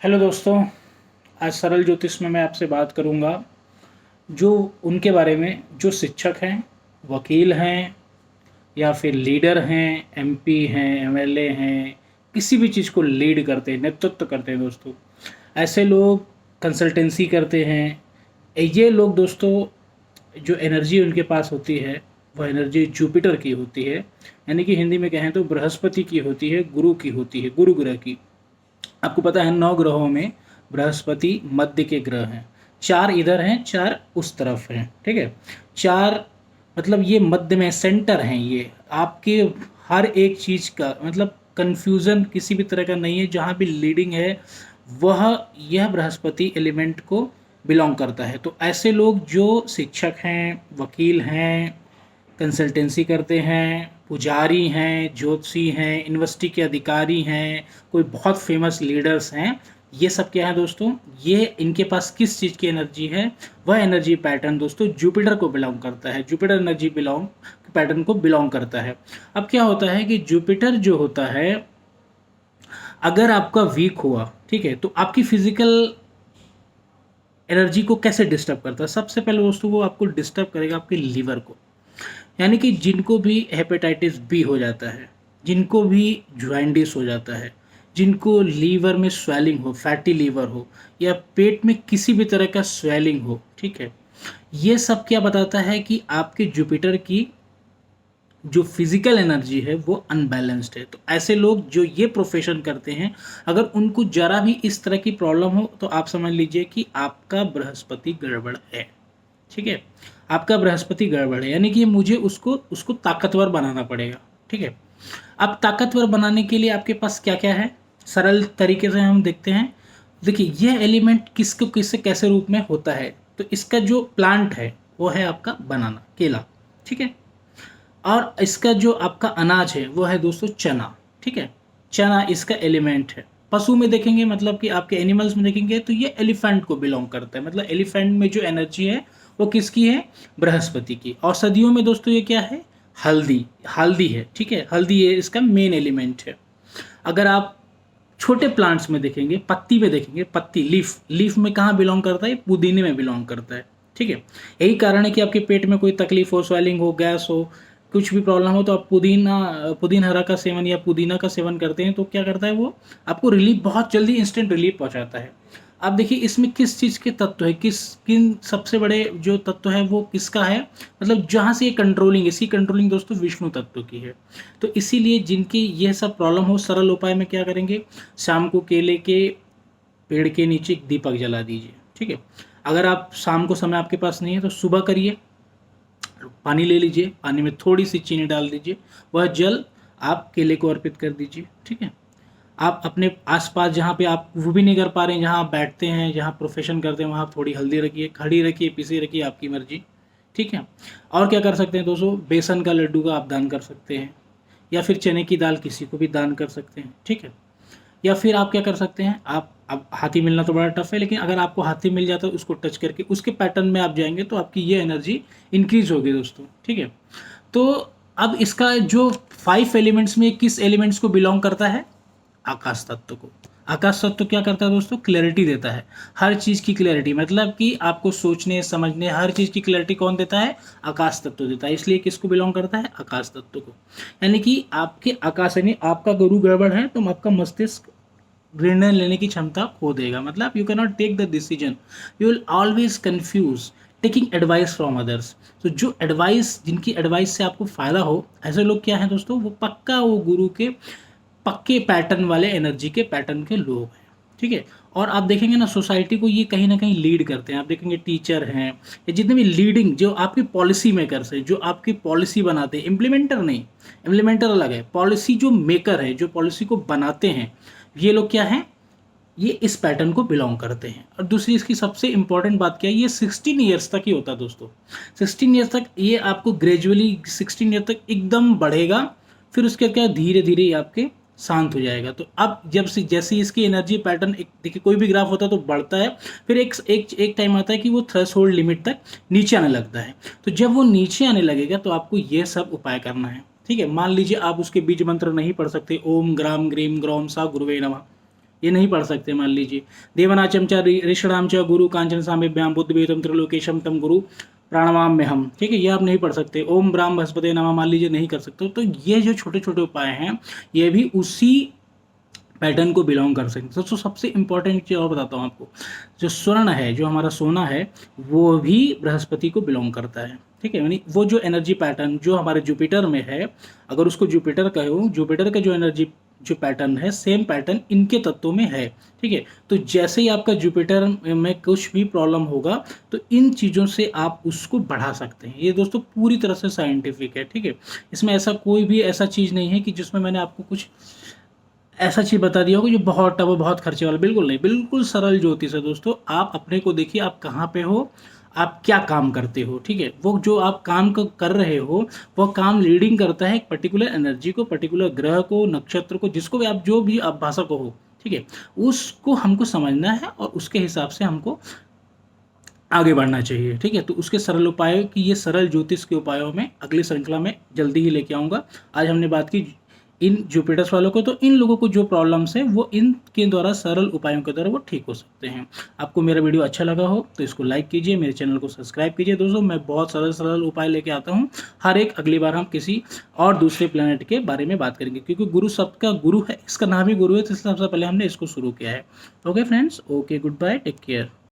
Hello दोस्तों। आज सरल ज्योतिष में मैं आपसे बात करूंगा जो उनके बारे में जो शिक्षक हैं, वकील हैं या फिर लीडर हैं, एमपी हैं, एमएलए हैं, किसी भी चीज़ को लीड करते हैं, नेतृत्व करते हैं दोस्तों। ऐसे लोग कंसल्टेंसी करते हैं। ये लोग दोस्तों, जो एनर्जी उनके पास होती है वह एनर्जी जुपिटर की होती है, यानी कि हिंदी में कहें तो बृहस्पति की होती है, गुरु की होती है, गुरु ग्रह की। आपको पता है 9 ग्रहों में बृहस्पति मध्य के ग्रह हैं। 4 इधर हैं, 4 उस तरफ हैं, ठीक है। 4 मतलब ये मध्य में सेंटर हैं। ये आपके हर एक चीज़ का मतलब कन्फ्यूज़न किसी भी तरह का नहीं है। जहाँ भी लीडिंग है वह यह बृहस्पति एलिमेंट को बिलोंग करता है। तो ऐसे लोग जो शिक्षक हैं, वकील हैं, कंसल्टेंसी करते हैं, पुजारी हैं, ज्योतिषी हैं, यूनिवर्सिटी के अधिकारी हैं, कोई बहुत फेमस लीडर्स हैं, ये सब क्या है दोस्तों, ये इनके पास किस चीज़ की एनर्जी है, वह एनर्जी पैटर्न दोस्तों जुपिटर को बिलोंग करता है। जुपिटर एनर्जी बिलोंग पैटर्न को बिलोंग करता है। अब क्या होता है कि जुपिटर जो होता है, अगर आपका वीक हुआ, ठीक है, तो आपकी फिजिकल एनर्जी को कैसे डिस्टर्ब करता है? सबसे पहले दोस्तों वो आपको डिस्टर्ब करेगा आपके लीवर को। यानी कि जिनको भी हेपेटाइटिस बी हो जाता है, जिनको भी जॉइंडिस हो जाता है, जिनको लीवर में स्वेलिंग हो, फैटी लीवर हो, या पेट में किसी भी तरह का स्वेलिंग हो, ठीक है, ये सब क्या बताता है कि आपके जुपिटर की जो फिजिकल एनर्जी है वो अनबैलेंस्ड है। तो ऐसे लोग जो ये प्रोफेशन करते हैं, अगर उनको जरा भी इस तरह की प्रॉब्लम हो तो आप समझ लीजिए कि आपका बृहस्पति गड़बड़ है, ठीक है। आपका बृहस्पति गड़बड़ है, यानी कि मुझे उसको उसको ताकतवर बनाना पड़ेगा, ठीक है। अब ताकतवर बनाने के लिए आपके पास क्या क्या है, सरल तरीके से हम देखते हैं। देखिए यह एलिमेंट किसको किससे कैसे रूप में होता है, तो इसका जो प्लांट है वो है आपका बनाना, केला, ठीक है। और इसका जो आपका अनाज है वो है दोस्तों चना, ठीक है। चना इसका एलिमेंट है। पशु में देखेंगे, मतलब कि आपके एनिमल्स में देखेंगे तो ये एलिफेंट को बिलोंग करता है। मतलब एलिफेंट में जो एनर्जी है वो किसकी है? बृहस्पति की। औषधियों में दोस्तों ये क्या है? हल्दी, हल्दी है, ठीक है। हल्दी ये इसका मेन एलिमेंट है। अगर आप छोटे प्लांट्स में देखेंगे, पत्ती में देखेंगे, पत्ती, लीफ, लीफ में कहाँ बिलोंग करता है? पुदीने में बिलोंग करता है, ठीक है। यही कारण है कि आपके पेट में कोई तकलीफ हो, स्वेलिंग हो, गैस हो, कुछ भी प्रॉब्लम हो, तो आप पुदीन हरा का सेवन या पुदीना का सेवन करते हैं तो क्या करता है वो? आपको रिलीफ, बहुत जल्दी इंस्टेंट रिलीफ पहुंचाता है। अब देखिए इसमें किस चीज़ के तत्व है, किन सबसे बड़े जो तत्व है वो किसका है? मतलब जहाँ से ये कंट्रोलिंग, इसकी कंट्रोलिंग दोस्तों विष्णु तत्व की है। तो इसीलिए जिनकी यह सब प्रॉब्लम हो, सरल उपाय में क्या करेंगे? शाम को केले के पेड़ के नीचे एक दीपक जला दीजिए, ठीक है। अगर आप शाम को समय आपके पास नहीं है तो सुबह करिए, पानी ले लीजिए, पानी में थोड़ी सी चीनी डाल दीजिए, वह जल आप केले को अर्पित कर दीजिए, ठीक है। आप अपने आसपास जहाँ पे आप वो भी नहीं कर पा रहे हैं, जहाँ आप बैठते हैं, जहाँ प्रोफेशन करते हैं, वहाँ थोड़ी हल्दी रखिए, खड़ी रखिए, पीसी रखिए, आपकी मर्जी, ठीक है। और क्या कर सकते हैं दोस्तों? बेसन का लड्डू का आप दान कर सकते हैं, या फिर चने की दाल किसी को भी दान कर सकते हैं, ठीक है। या फिर आप क्या कर सकते हैं, आप, अब हाथी मिलना तो बड़ा टफ है, लेकिन अगर आपको हाथी मिल जाता है उसको टच करके उसके पैटर्न में आप जाएंगे तो आपकी ये एनर्जी इंक्रीज होगी दोस्तों, ठीक है। तो अब इसका जो 5 एलिमेंट्स में किस एलिमेंट्स को बिलोंग करता है? आकाश तत्व को। आकाश तत्व क्या करता है दोस्तों? क्लैरिटी देता है, हर चीज़ की क्लैरिटी, मतलब कि आपको सोचने समझने हर चीज़ की क्लैरिटी कौन देता है? आकाश तत्व देता है। इसलिए किसको बिलोंग करता है? आकाश तत्व को। यानी कि आपके आकाश, यानी आपका गुरु गड़बड़ है तो आपका मस्तिष्क निर्णय लेने की क्षमता खो देगा। मतलब you can not take the decision, you will always confuse taking advice from others. तो जो एडवाइस, जिनकी एडवाइस से आपको फायदा हो, ऐसे लोग क्या हैं दोस्तों? वो पक्का वो गुरु के पक्के पैटर्न वाले, एनर्जी के पैटर्न के लोग हैं, ठीक है। और आप देखेंगे ना, सोसाइटी को ये कहीं ना कहीं लीड करते हैं। आप देखेंगे टीचर हैं या जितने भी लीडिंग, जो आपके पॉलिसी मेकर्स हैं, जो आपकी पॉलिसी बनाते हैं, इम्प्लीमेंटर नहीं, इम्प्लीमेंटर अलग है, पॉलिसी जो मेकर है, जो पॉलिसी को बनाते हैं, ये लोग क्या हैं? ये इस पैटर्न को बिलोंग करते हैं। और दूसरी इसकी सबसे इंपॉर्टेंट बात क्या है? ये 16 ईयर्स तक ही होता है दोस्तों। 16 ईयर्स तक ये आपको ग्रेजुअली 16 ईयर तक एकदम बढ़ेगा, फिर उसके क्या धीरे धीरे ये आपके शांत हो जाएगा। तो अब जब से जैसे इसकी एनर्जी पैटर्न, एक देखिए कोई भी ग्राफ होता है तो बढ़ता है, फिर एक टाइम आता है कि वो थ्रेशोल्ड लिमिट तक नीचे आने लगता है। तो जब वो नीचे आने लगेगा तो आपको ये सब उपाय करना है, ठीक है। मान लीजिए आप उसके बीज मंत्र नहीं पढ़ सकते, ओम ग्राम ग्रीम ग्रोम सा गुरुवे नमः, ये नहीं पढ़ सकते मान लीजिए। देवनाचम च ऋषणाम च गुरु कांचन साम्यभ्याम बुद्ध वेदम त्रिलोकेशम तम गुरु प्राणवाम में हम, ठीक है, ये आप नहीं पढ़ सकते। ओम ब्राह्म बृहस्पति नमः मान लीजिए नहीं कर सकते। तो ये जो छोटे छोटे उपाय हैं ये भी उसी पैटर्न को बिलोंग कर सकते हैं। दोस्तों सबसे इंपॉर्टेंट चीज़ और बताता हूँ आपको, जो स्वर्ण है, जो हमारा सोना है, वो भी बृहस्पति को बिलोंग करता है, ठीक है। यानी वो जो एनर्जी पैटर्न जो हमारे जुपिटर में है, अगर उसको जुपिटर कहो, जुपिटर का जो एनर्जी जो पैटर्न है सेम पैटर्न इनके तत्वों में है, ठीक है। तो जैसे ही आपका जुपिटर में कुछ भी प्रॉब्लम होगा तो इन चीज़ों से आप उसको बढ़ा सकते हैं। ये दोस्तों पूरी तरह से साइंटिफिक है, ठीक है। इसमें ऐसा कोई भी ऐसा चीज़ नहीं है कि जिसमें मैंने आपको कुछ ऐसा चीज़ बता दिया होगा जो बहुत टफ बहुत खर्चे वाला, बिल्कुल नहीं, बिल्कुल सरल ज्योतिष है दोस्तों। आप अपने को देखिए, आप कहाँ पे हो, आप क्या काम करते हो, ठीक है। वो जो आप काम को कर रहे हो वो काम लीडिंग करता है एक पर्टिकुलर एनर्जी को, पर्टिकुलर ग्रह को, नक्षत्र को, जिसको भी आप जो भी आप भाषा को हो, ठीक है, उसको हमको समझना है और उसके हिसाब से हमको आगे बढ़ना चाहिए, ठीक है। तो उसके सरल उपायों की, ये सरल ज्योतिष के उपायों में अगली श्रृंखला में जल्दी ही लेके आऊँगा। आज हमने बात की इन जुपिटर्स वालों को, तो इन लोगों को जो प्रॉब्लम्स है वो इनके द्वारा सरल उपायों के द्वारा वो ठीक हो सकते हैं। आपको मेरा वीडियो अच्छा लगा हो तो इसको लाइक कीजिए, मेरे चैनल को सब्सक्राइब कीजिए। दोस्तों मैं बहुत सरल सरल उपाय लेके आता हूँ हर एक। अगली बार हम किसी और दूसरे प्लेनेट के बारे में बात करेंगे, क्योंकि गुरु सबका गुरु है, इसका नाम ही गुरु है, तो इसलिए सबसे पहले हमने इसको शुरू किया है। Okay friends, okay, good bye, take care.